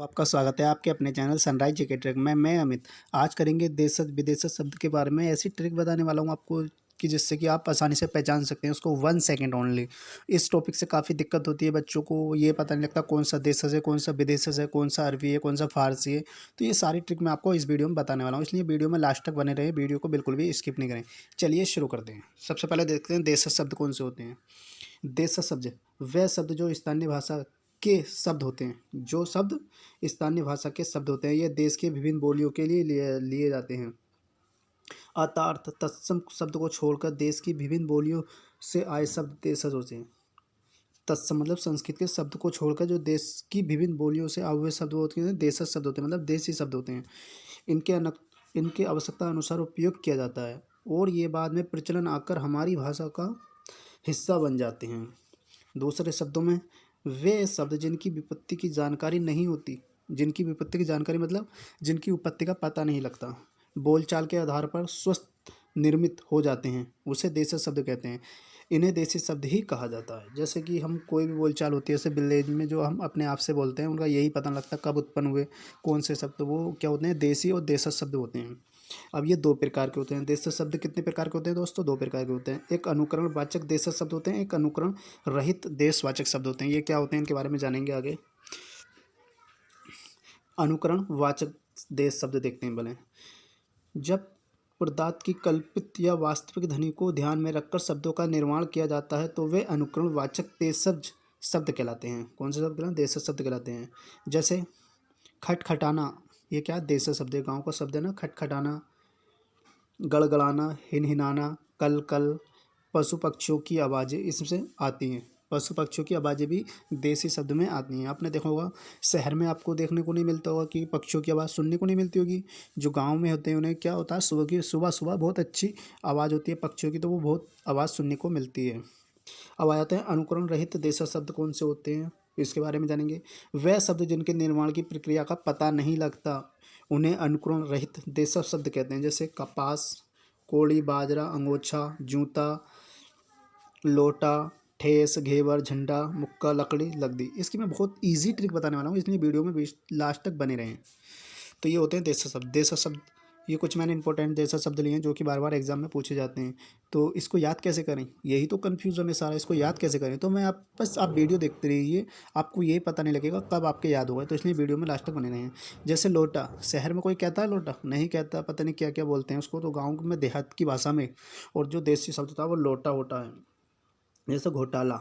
आपका स्वागत है आपके अपने चैनल सनराइज जीके ट्रिक में। मैं अमित। आज करेंगे देशज विदेशज शब्द के बारे में। ऐसी ट्रिक बताने वाला हूँ आपको कि जिससे कि आप आसानी से पहचान सकते हैं उसको 1 सेकंड ओनली। इस टॉपिक से काफ़ी दिक्कत होती है बच्चों को, ये पता नहीं लगता कौन सा देशज है, कौन सा विदेशज है, कौन सा अरबी है, कौन सा फारसी है। तो ये सारी ट्रिक मैं आपको इस वीडियो में बताने वाला हूँ, इसलिए वीडियो में लास्ट तक बने रहे, वीडियो को बिल्कुल भी स्किप नहीं करें। चलिए शुरू करते हैं। सबसे पहले देखते हैं देशज शब्द कौन से होते हैं। देशज शब्द वह शब्द जो स्थानीय भाषा के शब्द होते हैं, जो शब्द स्थानीय भाषा के शब्द होते हैं, ये देश के विभिन्न बोलियों के लिए लिए लिए जाते हैं। अर्थात तत्सम शब्द को छोड़कर देश की विभिन्न बोलियों से आए शब्द देशज होते हैं। तत्सम मतलब संस्कृत के शब्द को छोड़कर जो देश की विभिन्न बोलियों से आए हुए शब्द होते हैं देशज शब्द होते हैं, मतलब देशी शब्द होते हैं। इनके आवश्यकता अनुसार उपयोग किया जाता है और ये बाद में प्रचलन आकर हमारी भाषा का हिस्सा बन जाते हैं। दूसरे शब्दों में वे शब्द जिनकी विपत्ति की जानकारी नहीं होती, जिनकी विपत्ति की जानकारी मतलब जिनकी उत्पत्ति का पता नहीं लगता, बोलचाल के आधार पर स्वस्थ निर्मित हो जाते हैं, उसे देशी शब्द कहते हैं। इन्हें देशी शब्द ही कहा जाता है। जैसे कि हम कोई भी बोलचाल होती है, जैसे विलेज में जो हम अपने आप से बोलते हैं, उनका यही पता नहीं लगता कब उत्पन्न हुए, कौन से शब्द, वो क्या होते हैं, देशी और देशज शब्द होते हैं। अब ये दो प्रकार के होते हैं। देशज शब्द कितने प्रकार के होते हैं दोस्तों? दो प्रकार के होते हैं। एक अनुकरण वाचक देशज शब्द होते हैं, एक अनुकरण रहित देशवाचक शब्द होते हैं। ये क्या होते हैं, इनके बारे में जानेंगे आगे। अनुकरण वाचक देश शब्द देखते हैं भले। जब पदार्थ की कल्पित या वास्तविक ध्वनि को ध्यान में रखकर शब्दों का निर्माण किया जाता है तो वे अनुकरण वाचक देशज शब्द कहलाते हैं। कौन से शब्द कहलाते हैं? देशज शब्द कहलाते हैं। जैसे खटखटाना, ये क्या देशज शब्द है, गाँव का शब्द है ना। खटखटाना, गड़गड़ाना, हिनहिनाना, कल कल, पशु पक्षियों की आवाज़ें इसमें आती हैं। पशु पक्षियों की आवाज़ें भी देसी शब्द में आती हैं। आपने देखा होगा शहर में आपको देखने को नहीं मिलता होगा कि पक्षियों की आवाज़ सुनने को नहीं मिलती होगी। जो गांव में होते हैं उन्हें क्या होता है, सुबह सुबह बहुत अच्छी आवाज़ होती है पक्षियों की, तो वो बहुत आवाज़ सुनने को मिलती है। अब आ जाते हैं अनुकरण रहित देशज शब्द कौन से होते हैं, इसके बारे में जानेंगे। वह शब्द जिनके निर्माण की प्रक्रिया का पता नहीं लगता, उन्हें अनुकरण रहित देशज शब्द कहते हैं। जैसे कपास, कोड़ी, बाजरा, अंगोछा, जूता, लोटा, ठेस, घेवर, झंडा, मुक्का, लकड़ी, लकड़ी। इसकी मैं बहुत इजी ट्रिक बताने वाला हूँ, इसलिए वीडियो में लास्ट तक बने रहें। तो ये होते हैं देशज शब्द। देशज शब्द ये कुछ मैंने इंपॉर्टेंट देशज शब्द लिए हैं जो कि बार बार एग्जाम में पूछे जाते हैं। तो इसको याद कैसे करें, यही तो कन्फ्यूजन है सारा, इसको याद कैसे करें। तो मैं आप वीडियो देखते रहिए, आपको ये पता नहीं लगेगा कब आपके याद होगा, तो इसलिए वीडियो में लास्ट तक बने रहें। जैसे लोटा, शहर में कोई कहता है लोटा? नहीं कहता, पता नहीं क्या क्या बोलते हैं उसको, तो गाँव में देहात की भाषा में और जो देसी शब्द था वो लोटा होता है। जैसे घोटाला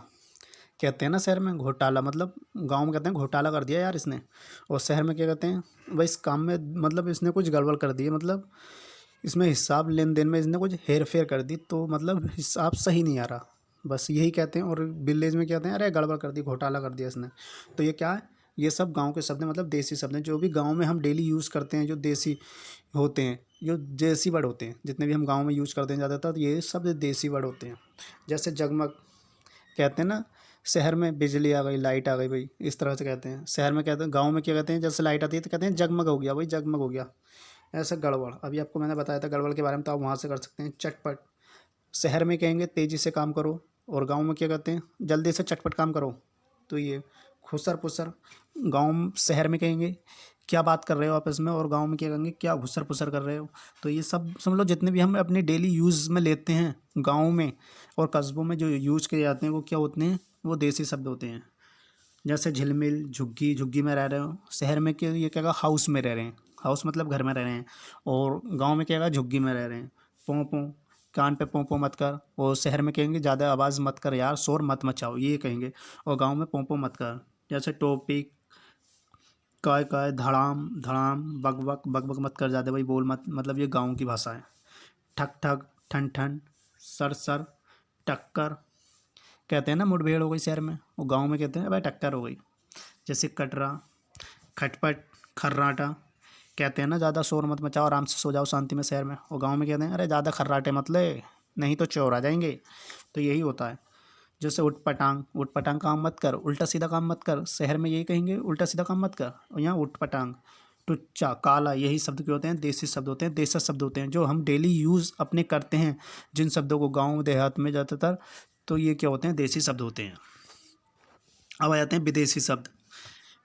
कहते हैं ना शहर में, घोटाला मतलब गांव में कहते हैं घोटाला कर दिया यार इसने, और शहर में क्या कहते हैं, भाई इस काम में मतलब इसने कुछ गड़बड़ कर दी है, मतलब इसमें हिसाब लेन देन में इसने कुछ हेर फेर कर दी, तो मतलब हिसाब सही नहीं आ रहा, बस यही कहते हैं। और विलेज में क्या कहते हैं, अरे गड़बड़ कर दी, घोटाला कर दिया इसने। तो ये क्या है, ये सब गाँव के शब्द हैं, मतलब देसी शब्द हैं जो भी गाँव में हम डेली यूज़ करते हैं, जो देसी होते हैं, जो देसी वर्ड होते हैं, जितने भी हम गाँव में यूज़ करते हैं ज़्यादातर, तो ये सब देसी वर्ड होते हैं। जैसे जगमग कहते हैं ना, शहर में बिजली आ गई, लाइट आ गई, भाई इस तरह से कहते हैं। शहर में कहते हैं, गांव में क्या कहते हैं, जैसे लाइट आती है तो कहते हैं जगमग हो गया, भाई जगमग हो गया। ऐसा गड़बड़, अभी आपको मैंने बताया था गड़बड़ के बारे में, तो आप वहाँ से कर सकते हैं। चटपट, शहर में कहेंगे तेज़ी से काम करो, और गाँव में क्या कहते हैं, जल्दी से चटपट काम करो। तो ये खुसर पुसर, शहर में कहेंगे क्या बात कर रहे हो आपस में, और गाँव में क्या कहेंगे क्या घुसर पुसर कर रहे हो। तो ये सब समझ लो जितने भी हम अपने डेली यूज़ में लेते हैं गाँव में और कस्बों में जो यूज़ किए जाते हैं, वो क्या होते हैं, वो देसी शब्द होते हैं। जैसे झिलमिल, झुग्गी, झुग्गी में रह रहे हो। शहर में क्या, ये क्या कहा, हाउस में रह रहे हैं, हाउस मतलब घर में रह रहे हैं, और गांव में क्या कहा, झुग्गी में रह रहे हैं। पों पों, कान पे पों पों मत कर, और शहर में कहेंगे ज़्यादा आवाज़ मत कर यार, शोर मत मचाओ, ये कहेंगे, और गाँव में पों पों मत कर। जैसे टॉपिक, काय धड़ाम धड़ाम, बक बक, बक बक मत कर ज़्यादा, भाई बोल मत, मतलब ये गाँव की भाषा है। ठक ठक, ठन ठन, सर सर, टक्कर कहते हैं ना, मुठभेड़ हो गई शहर में, वो गांव में कहते हैं भाई टक्कर हो गई। जैसे कटरा, खटपट, खर्राटा कहते हैं ना, ज़्यादा शोर मत मचाओ, आराम से सो जाओ शांति में शहर में, और गांव में कहते हैं अरे ज़्यादा खर्राटे मत ले, नहीं तो चोर आ जाएंगे। तो यही होता है। जैसे उठ पटांग, उठ पटांग काम मत कर, उल्टा सीधा काम मत कर, शहर में यही कहेंगे उल्टा सीधा काम मत कर, और यहाँ उठ पटांग। टुच्चा, काला, यही शब्द क्या होते हैं, देसी शब्द होते हैं, देशज शब्द होते हैं, जो हम डेली यूज़ अपने करते हैं, जिन शब्दों को गाँव देहात में ज़्यादातर, तो ये क्या होते हैं, देसी शब्द होते हैं। अब आ जाते हैं विदेशी शब्द।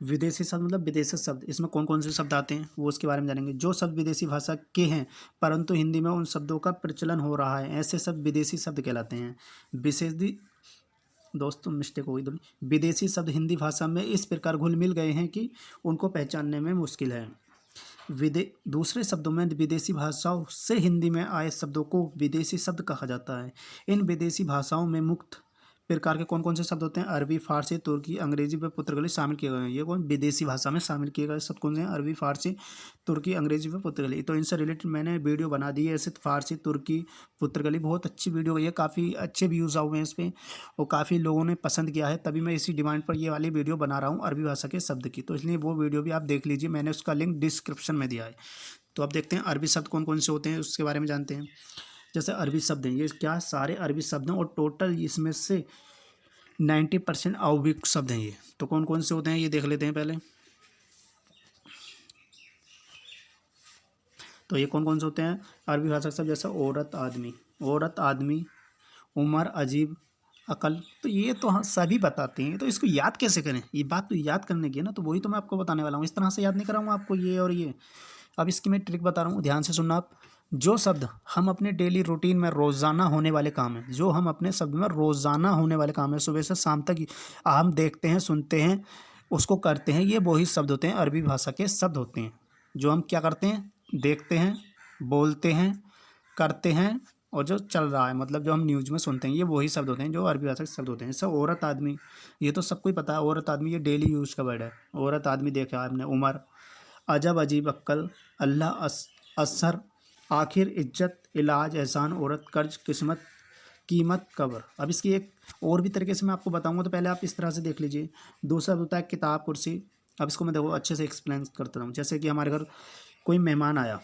विदेशी शब्द मतलब विदेशी शब्द, इसमें कौन कौन से शब्द आते हैं वो उसके बारे में जानेंगे। जो शब्द विदेशी भाषा के हैं परंतु हिंदी में उन शब्दों का प्रचलन हो रहा है, ऐसे शब्द विदेशी शब्द कहलाते हैं। विशेषदी दोस्तों मिस्टेक हो गई थोड़ी। विदेशी शब्द हिंदी भाषा में इस प्रकार घुल मिल गए हैं कि उनको पहचानने में मुश्किल है। दूसरे शब्दों में विदेशी भाषाओं से हिंदी में आए शब्दों को विदेशी शब्द कहा जाता है। इन विदेशी भाषाओं में मुख्य प्रकार के कौन कौन से शब्द होते हैं? अरबी, फारसी, तुर्की, अंग्रेजी व पुर्तगाली शामिल किए गए हैं। ये कौन विदेशी भाषा में शामिल किए गए शब्द कौन से हैं? अरबी, फारसी, तुर्की, अंग्रेजी व पुर्तगाली। तो इनसे रिलेटेड मैंने वीडियो बना दी है, ऐसे फारसी, तुर्की, पुर्तगाली, बहुत अच्छी वीडियो है, काफ़ी अच्छे व्यूज़ आए हुए हैं इस पर और काफ़ी लोगों ने पसंद किया है, तभी मैं इसी डिमांड पर ये वाली वीडियो बना रहा हूँ अरबी भाषा के शब्द की। तो इसलिए वो वीडियो भी आप देख लीजिए, मैंने उसका लिंक डिस्क्रिप्शन में दिया है। तो अब देखते हैं अरबी शब्द कौन कौन से होते हैं, उसके बारे में जानते हैं। जैसे अरबी शब्द हैं, ये क्या सारे अरबी शब्द हैं और टोटल इसमें से 90% औगिक शब्द हैं ये। तो कौन कौन से होते हैं ये देख लेते हैं पहले। तो ये कौन कौन से होते हैं अरबी भाषा के शब्द? जैसे औरत, आदमी, औरत, आदमी, उमर, अजीब, अकल। तो ये तो हाँ सभी बताते हैं, तो इसको याद कैसे करें? ये बात तो याद करने की है ना, तो वही तो मैं आपको बताने वाला हूँ। इस तरह से याद नहीं कराऊंगा आपको ये और ये। अब इसकी मैं ट्रिक बता रहा हूँ, ध्यान से सुनना आप। जो शब्द हम अपने डेली रूटीन में रोज़ाना होने वाले काम है, जो हम अपने शब्द में रोज़ाना होने वाले काम है, सुबह से शाम तक हम देखते हैं, सुनते हैं, उसको करते हैं, ये वही शब्द होते हैं, अरबी भाषा के शब्द होते हैं। जो हम क्या करते हैं, देखते हैं, बोलते हैं, करते हैं और जो चल रहा है, मतलब जो हम न्यूज़ में सुनते हैं, ये वही शब्द होते हैं जो अरबी भाषा के शब्द होते हैं। जैसे औरत, आदमी, ये तो सबको ही पता है, औरत, आदमी ये डेली यूज का वर्ड है। औरत, आदमी देखा आपने। उमर, अजब, अजीब, अक्ल, अल्लाह, असर, आखिर, इज्जत, इलाज, एहसान, औरत, कर्ज, किस्मत, कीमत, कब्र। अब इसकी एक और भी तरीके से मैं आपको बताऊंगा, तो पहले आप इस तरह से देख लीजिए। दूसरा होता है किताब, कुर्सी। अब इसको मैं देखो अच्छे से एक्सप्लेन करता हूँ। जैसे कि हमारे घर कोई मेहमान आया,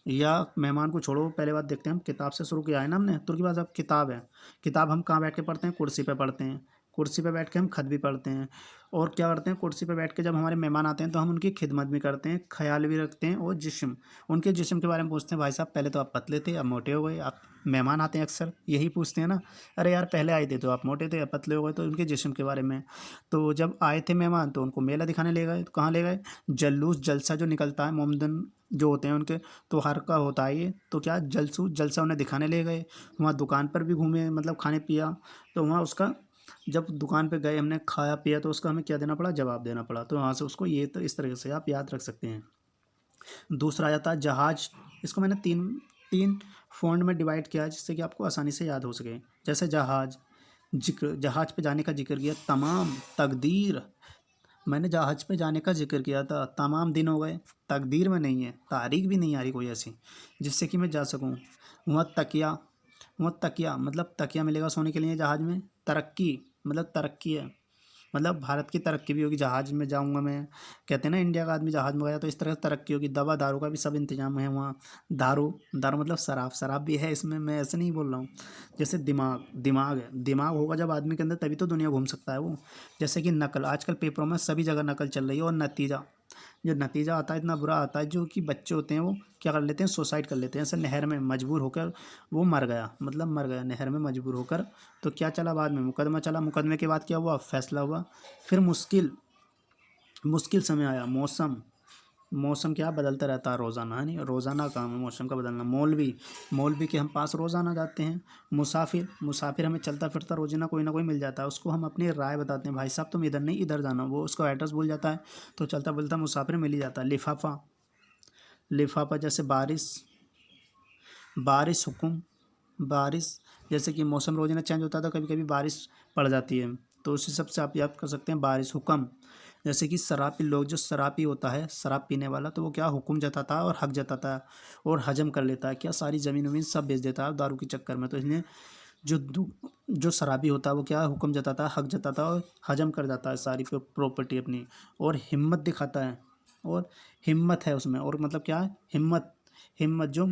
या मेहमान को छोड़ो, पहले बात देखते हैं हम किताब से शुरू किया है ना हमने, तो उसके बाद अब किताब है। किताब हम कहाँ बैठ के पढ़ते हैं? कुर्सी पे पढ़ते हैं। कुर्सी पे बैठ के हम खत भी पढ़ते हैं। और क्या करते हैं? कुर्सी पे बैठ के जब हमारे मेहमान आते हैं तो हम उनकी खिदमत भी करते हैं, ख्याल भी रखते हैं। और उनके जिस्म के बारे में पूछते हैं, भाई साहब पहले तो आप पतले थे, अब मोटे हो गए। आप मेहमान आते हैं अक्सर यही पूछते हैं ना, अरे यार पहले आए थे तो आप मोटे थे, अब पतले हो गए। तो उनके जिस्म के बारे में। तो जब आए थे मेहमान तो उनको मेला दिखाने ले गए, तो कहाँ ले गए? जल्लूस, जलसा जो निकलता है, मोमदन जो होते हैं उनके त्योहार का होता है ये, तो क्या जलसा उन्हें दिखाने ले गए। वहाँ दुकान पर भी घूमे, मतलब खाने पिया। तो वहाँ उसका जब दुकान पे गए, हमने खाया पिया, तो उसका हमें क्या देना पड़ा? जवाब देना पड़ा। तो वहाँ से उसको ये तो इस तरीके से आप याद रख सकते हैं। दूसरा आ जाता है जहाज। इसको मैंने तीन तीन फॉन्ट में डिवाइड किया है जिससे कि आपको आसानी से याद हो सके। जैसे जहाज, जिक्र, जहाज पे जाने का जिक्र किया। तमाम, तकदीर, मैंने जहाज पे जाने का जिक्र किया था। तमाम दिन हो गए, तकदीर में नहीं है, तारीख भी नहीं आ रही कोई ऐसी जिससे कि मैं जा सकूं। वहाँ तकिया, वहाँ तकिया मतलब तकिया मिलेगा सोने के लिए जहाज़ में। तरक्की मतलब तरक्की है, मतलब भारत की तरक्की भी होगी, जहाज़ में जाऊंगा मैं। कहते हैं ना इंडिया का आदमी जहाज़ में गया, तो इस तरह से तरक्की होगी। दवा दारू का भी सब इंतजाम है वहाँ। दारू, दारू मतलब शराब, शराब भी है इसमें, मैं ऐसे नहीं बोल रहा हूँ। जैसे दिमाग, दिमाग है, दिमाग होगा जब आदमी के अंदर तभी तो दुनिया घूम सकता है वो। जैसे कि नकल, आजकल पेपरों में सभी जगह नकल चल रही है। और नतीजा, जो नतीजा आता है इतना बुरा आता है, जो कि बच्चे होते हैं वो क्या कर लेते हैं? सुसाइड कर लेते हैं। जैसे नहर में मजबूर होकर वो मर गया, मतलब मर गया नहर में मजबूर होकर। तो क्या चला बाद में? मुकदमा चला। मुकदमे के बाद क्या हुआ? फैसला हुआ। फिर मुश्किल, मुश्किल समय आया। मौसम, मौसम क्या बदलता रहता है रोज़ाना, है नहीं? रोज़ाना काम है मौसम का बदलना। मौलवी, मौलवी के हम पास रोज़ाना जाते हैं। मुसाफिर, मुसाफिर हमें चलता फिरता रोज़ाना कोई ना कोई मिल जाता है, उसको हम अपनी राय बताते हैं, भाई साहब तुम इधर नहीं इधर जाना, वो उसको एड्रेस भूल जाता है, तो चलता फिरता मुसाफिर मिल ही जाता है। लिफाफा, लिफाफा जैसे बारिश, बारिश, हुक्म, बारिश, जैसे कि मौसम रोज़ाना चेंज होता है तो कभी कभी बारिश पड़ जाती है, तो उसी सब से आप याद कर सकते हैं बारिश। हुक्म, जैसे कि शराबी लोग, जो शराबी होता है शराब पीने वाला, तो वो क्या हुक्म जताता है और हक जताता है और हजम कर लेता है, क्या सारी ज़मीन वमीन सब बेच देता है दारू के चक्कर में। तो इसलिए जो शराबी होता है वो क्या हुक्म जताता है, हक जताता है और हजम कर जाता है सारी प्रॉपर्टी अपनी। और हिम्मत दिखाता है, और हिम्मत है उसमें, और मतलब क्या है? हिम्मत, हिम्मत जो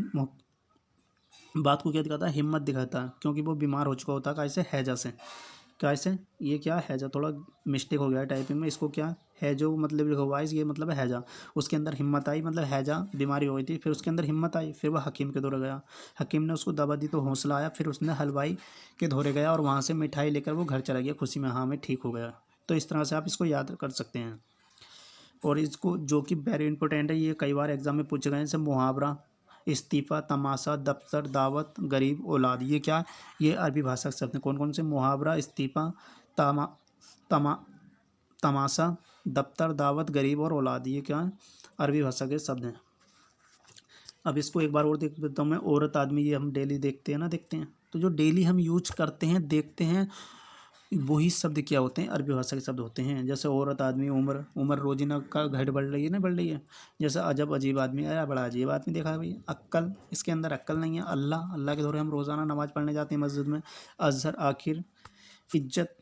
बात को क्या दिखाता है? हिम्मत दिखाता है, क्योंकि वो बीमार हो चुका होता है कैसे? हैजा से। कैसे? ये क्या हैजा, थोड़ा मिस्टेक हो गया है टाइपिंग में, इसको क्या है जो मतलब लिखा हुआ है, ये मतलब है हैजा। उसके अंदर हिम्मत आई, मतलब हैजा बीमारी हो गई थी, फिर उसके अंदर हिम्मत आई, फिर वह हकीम के दौरे गया। हकीम ने उसको दवा दी तो हौसला आया, फिर उसने हलवाई के दौरे गया और वहाँ से मिठाई लेकर वो घर चला गया खुशी में, हाँ मैं ठीक हो गया। तो इस तरह से आप इसको याद कर सकते हैं। और इसको जो कि वेरी इंपॉर्टेंट है, ये कई बार एग्जाम में पूछे गए हैं, जैसे मुहावरा, इस्तीफ़ा, तमाशा, दफ्तर, दावत, गरीब, औलाद। ये क्या है? ये अरबी भाषा के शब्द हैं। कौन कौन से? मुहावरा, इस्तीफ़ा, तमा तमा तमाशा, दफ्तर, दावत, गरीब और औलाद। ये क्या है? अरबी भाषा के शब्द हैं। अब इसको एक बार और देख देता हूँ मैं। औरत, आदमी, ये हम डेली देखते हैं ना, देखते हैं। तो जो डेली हम यूज करते हैं, देखते हैं, वही शब्द क्या होते हैं? अरबी भाषा के शब्द होते हैं। जैसे औरत, आदमी, उम्र। उम्र रोजीना का घट बढ़ रही है ना, बढ़ रही है। जैसे अजब, अजीब आदमी, अरे बड़ा अजीब आदमी देखा है भाई। अक्ल, इसके अंदर अक्ल नहीं है। अल्लाह, अल्लाह के दौरे हम रोज़ाना नमाज़ पढ़ने जाते हैं मस्जिद में। अजहर, आखिर। इज्जत,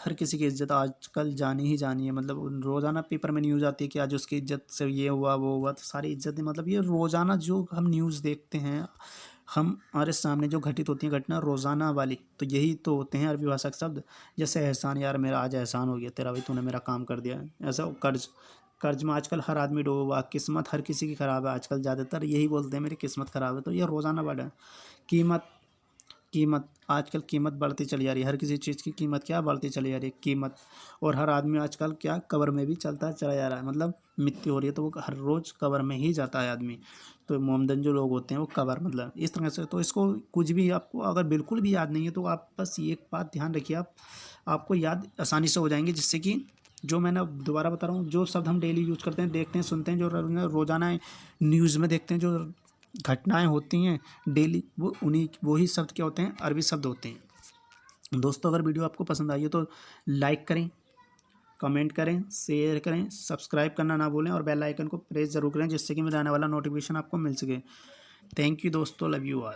हर किसी की इज्जत आजकल जानी ही जानी है। मतलब रोज़ाना पेपर में न्यूज़ आती है कि आज उसकी इज्जत से ये हुआ, वो हुआ। तो सारी इज्जतें, मतलब ये रोज़ाना जो हम न्यूज़ देखते हैं, हमारे सामने जो घटित होती हैं घटना रोज़ाना वाली, तो यही तो होते हैं अरबी भाषा के शब्द। जैसे एहसान, यार मेरा आज एहसान हो गया तेरा, भाई तूने मेरा काम कर दिया। ऐसा कर्ज, कर्ज में आजकल हर आदमी डूबा हुआ। किस्मत हर किसी की ख़राब है आजकल, ज़्यादातर यही बोलते हैं मेरी किस्मत ख़राब है। तो ये रोज़ाना वर्ड है। कीमत, कीमत, आजकल कीमत बढ़ती चली जा रही है। हर किसी चीज़ की कीमत क्या बढ़ती चली जा रही है? कीमत। और हर आदमी आजकल क्या, कब्र में भी चलता चला जा रहा है। मतलब मृत्यु हो रही है तो वो हर रोज़ कब्र में ही जाता है आदमी। तो मोमदन जो लोग होते हैं वो कब्र, मतलब इस तरह से। तो इसको कुछ भी आपको अगर बिल्कुल भी याद नहीं है तो आप बस ये एक बात ध्यान रखिए, आपको याद आसानी से हो जाएंगे। जिससे कि जो मैंने अब दोबारा बता रहा हूँ, जो शब्द हम डेली यूज करते हैं, देखते हैं, सुनते हैं, जो रोज़ाना न्यूज़ में देखते हैं, जो घटनाएं होती हैं डेली, वो उन्हीं वही शब्द क्या होते हैं? अरबी शब्द होते हैं। दोस्तों, अगर वीडियो आपको पसंद आई हो तो लाइक करें, कमेंट करें, शेयर करें, सब्सक्राइब करना ना भूलें और बेल आइकन को प्रेस ज़रूर करें, जिससे कि मेरा आने वाला नोटिफिकेशन आपको मिल सके। थैंक यू दोस्तों, लव यू ऑल।